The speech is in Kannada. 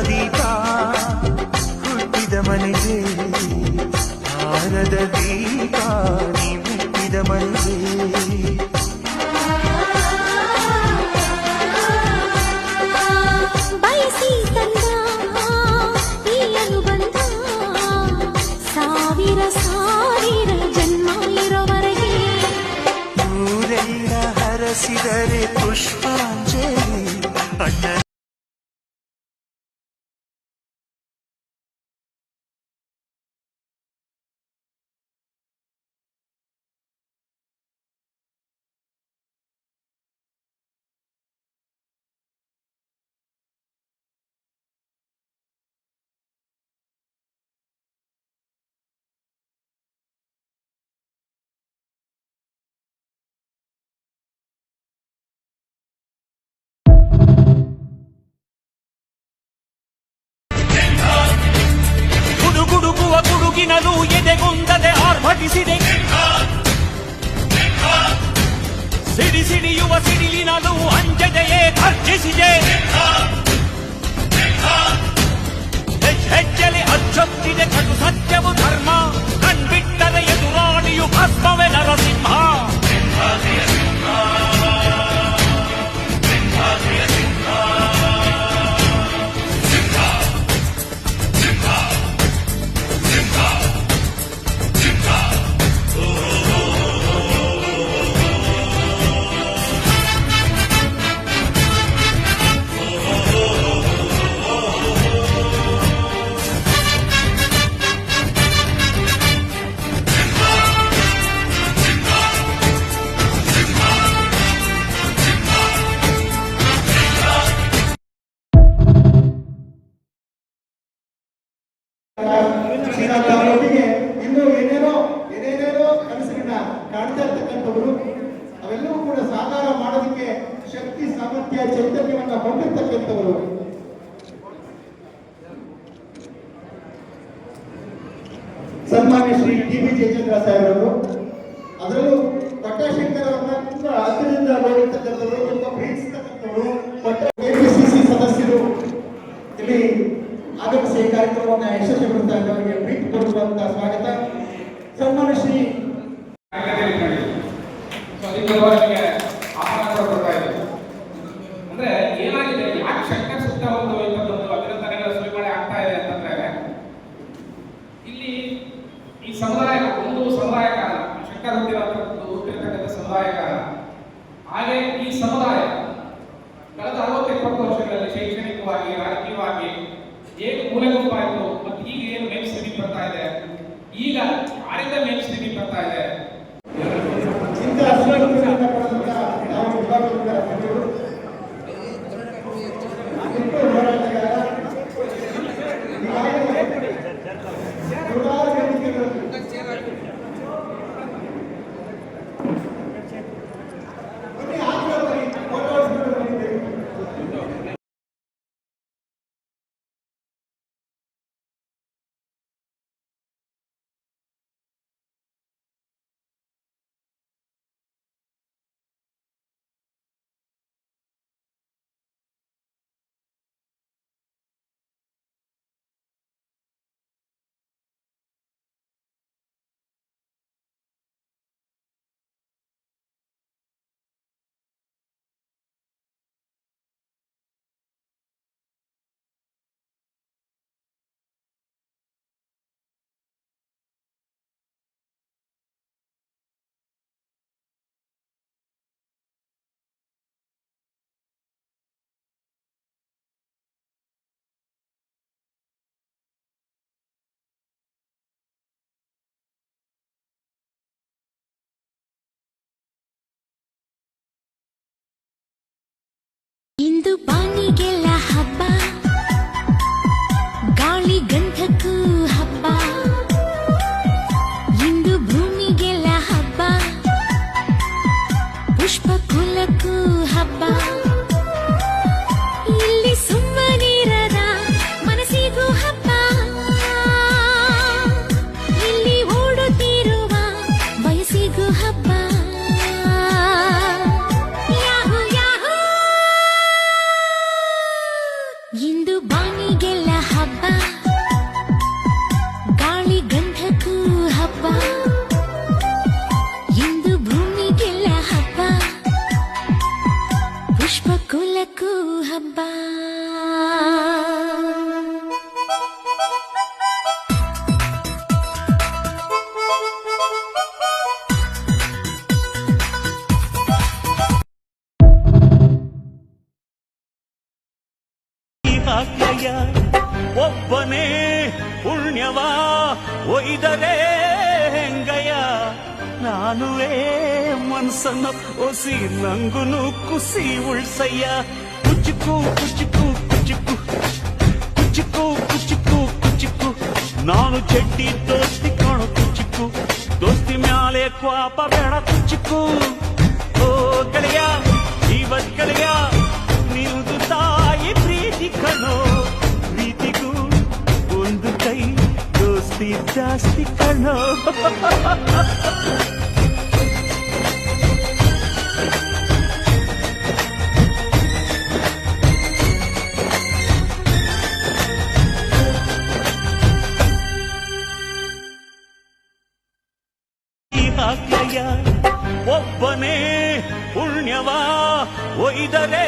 ದೀಪ ಹುಟ್ಟಿದ ಮನೆಗೆ ಆರದ ದೀಪ ನೀ ಹುಟ್ಟಿದ ಮನೆಗೆ ಬಯಸಿ ತಂದ ಈ ಅನುಬಂಧ ಸಾವಿರ ಸಾವಿರ ಜನ್ಮ ಇರೋವರೆಗೆ ಊರೆಲ್ಲ ಹರಸಿದರೆ ಪುಷ್ಪಾಂಜಲಿ ಅಣ್ಣ ಗುಡುಗಿನಲು ಎದೆಗುಂದದೆ ಆರ್ಭಟಿಸಿದೆ ಸಿಡಿ ಸಿಡಿಯುವ ಸಿಡಿಲಿನಲು ಅಂಜದೆಯೇ ಘರ್ಜಿಸಿದೆ ಹೆಜ್ಜೆಲಿ ಅಚ್ಚೊತ್ತಿದೆ ಕಟು ಸತ್ಯವು ಧರ್ಮ ಕಣ್ಬಿಟ್ಟರೆ ಎದುರಾಳಿಯು ಭಸ್ಮವೇ ನರಸಿಂಹ ಅವರೊಟ್ಟಿಗೆ ಇನ್ನೂ ಏನೇನೇನೋ ಕನಸುಗಳನ್ನ ಕಾಣ್ತಾ ಇರ್ತಕ್ಕಂಥವ್ರು ಅವೆಲ್ಲವೂ ಕೂಡ ಸಾಕಾರ ಮಾಡೋದಕ್ಕೆ ಶಕ್ತಿ ಸಾಮರ್ಥ್ಯ ಚೈತನ್ಯವನ್ನ ಹೊಂದಿರ್ತಕ್ಕಂಥವರು ಸನ್ಮಾನ್ಯ ಶ್ರೀ ಟಿ.ಬಿ. ಜಯಚಂದ್ರ ಸಾಹೇಬರವರು. ಅದರಲ್ಲೂ ಪಟ್ಟಾಶಂಕರ್ ಅವರನ್ನ ತುಂಬಾ ಹತ್ತಿರದಿಂದ ನೋಡಿರ್ತಕ್ಕಂಥವ್ರು, ತುಂಬಾ ಪ್ರೀತಿಸ್ತಕ್ಕಂಥವ್ರು. ಕೆಪಿಸಿಸಿ ಸದಸ್ಯರು ಇಲ್ಲಿ ಆಗಮಿಸಿ ಕಾರ್ಯಕ್ರಮವನ್ನು ಯಶಸ್ವಿಗೊಳಿಸ್ತಾ ಇದ್ದವರಿಗೆ ಪ್ರೀತಿಪೂರ್ವಕವಾದ ಸ್ವಾಗತ. ಸನ್ಮಾನ್ಯ ಶ್ರೀ ಅಂದ್ರೆ ಏನಾಗಿದೆ, ಯಾಕೆ ಶಂಕರ್ ಸುತ್ತ ಒಂದು ಅಭಿನಂದನೆಗಳ ಸುರಿಮಳೆ ಆಗ್ತಾ ಇದೆ ಅಂತಂದ್ರೆ, ಇಲ್ಲಿ ಈ ಸಮುದಾಯ ಒಂದು ಸಮುದಾಯ ಕಾರಣ, ಶಂಕರ್ ಹುಟ್ಟಿರತಕ್ಕಂಥ ಸಮುದಾಯ ಕಾರಣ. ಹಾಗೆ ಈ ಸಮುದಾಯ ಕಳೆದ 60-70 ವರ್ಷಗಳಲ್ಲಿ ಶೈಕ್ಷಣಿಕವಾಗಿ ರಾಜಕೀಯವಾಗಿ ಏನು ಮೂಲೆಗುಂಪಾಯಿತು ಮತ್ತು ಈಗ ಏನು ಮೇನ್ ಸ್ಟ್ರೀಮಿಂಗ್ ಬರ್ತಾ ಇದೆ, ಈಗ ಯಾರಿಂದ ಮೇನ್ ಸ್ಟ್ರೀಮಿಂಗ್ ಬರ್ತಾ ಇದೆ. ಇಂದು ಬಾನಿಗೆಲ್ಲ ಹಬ್ಬ, ಗಾಳಿ ಗಂಧಕ್ಕೂ ಹಬ್ಬ, ಇಂದು ಭೂಮಿಗೆಲ್ಲ ಹಬ್ಬ, ಪುಷ್ಪಕುಲಕ್ಕೂ ಹಬ್ಬ. ಹಾಕ್ಯಯ ಒಬ್ಬನೇ ಪುಣ್ಯವ ಒಯ್ದರೆ ಹೆಂಗಯ್ಯ, ನಾನುವೇ ಮನ್ಸನ್ನು ಒಸಿ ನಂಗುನು ಕುಸಿ ಉಳ್ಸಯ್ಯ. ಕುಚುಕು ಕುಚುಕು ಕುಚುಕು ಕುಚುಕು ಕುಚುಕು ಕುಚುಕು, ನಾನು ಚಡ್ಡಿ ದೋಸ್ತಿ ಕಾಣು ಕುಚುಕು, ದೋಸ್ತಿ ಮ್ಯಾಲೆ ಕ್ವಾಪ ಬೇಡ ಕುಚುಕು. ಓ ಗೆಳೆಯ ಜೀವದ್ ಗೆಳೆಯ, ನಿಲ್ದು ತಾಯಿ ಪ್ರೀತಿ ಕಣೋ, ಪ್ರೀತಿಗೂ ಒಂದು ಕೈ ದೋಸ್ತಿ ಜಾಸ್ತಿ ಕಣೋ. ಹಾಕ್ಯಯ ಒಬ್ಬನೇ ಪುಣ್ಯವ ಒಯ್ದರೆ